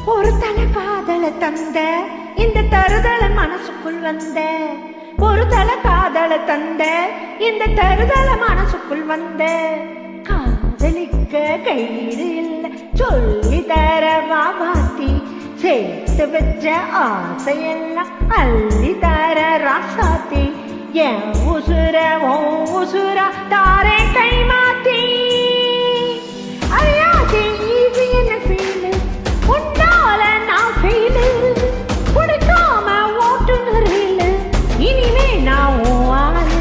ஒரு தலை காதல தந்த இந்த தருதல மனசுக்குள் வந்த ஒரு தலை காதல தந்த இந்த தருதல மனசுக்குள் வந்த காதலிக்க கயிறு இல்ல சொல்லி தர வாத்தி சேர்த்து வச்ச ஆசையெல்லாம் அள்ளி தர ராசாத்தி என் உசுர ஓ உசுரா தாரே கை மாத்தி அறியாதே இது என்ன ஃபீலு உன்னால நான் ஃபீலு பிடிக்காம ஓட்டுநரில் இனிமே நான் ஆளு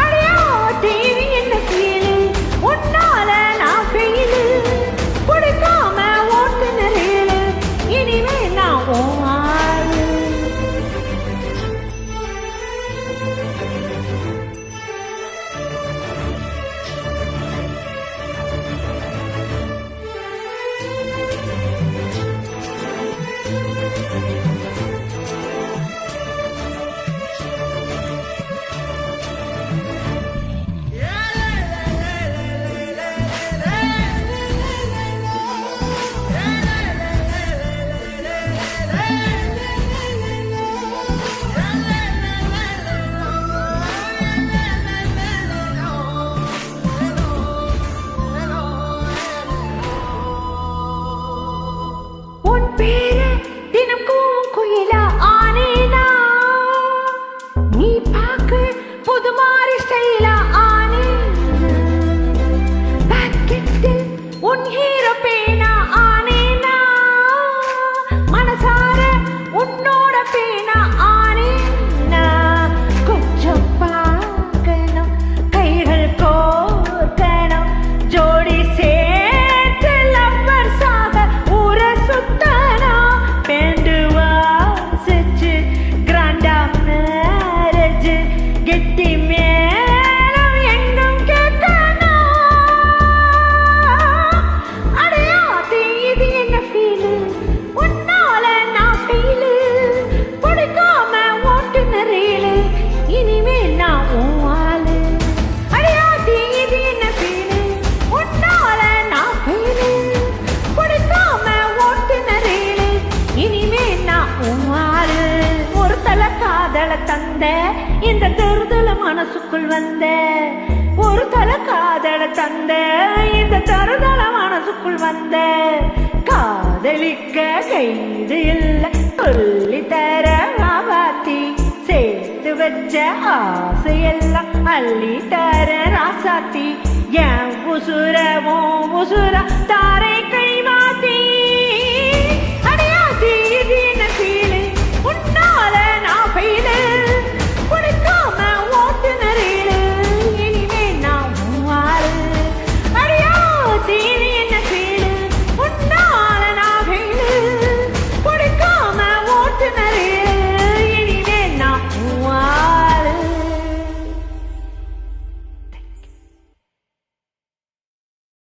அறியாதே இது என்ன ஃபீலு உன்னால நான் ஃபீலு பிடிக்காம ஓட்டுநரில் இனிமே நான் ஆளு தந்த இந்த தருதல மனசுக்குள் வந்த ஒரு தலை காதல தந்த இந்த தருதல மனசுக்குள் வந்த காதலிக்க கைது இல்ல சொல்லி தர வாத்தி சேர்த்து வச்ச ஆசையெல்லாம் அள்ளி தர ராசாத்தி என் உசுர ஓ உசுர தாரை கை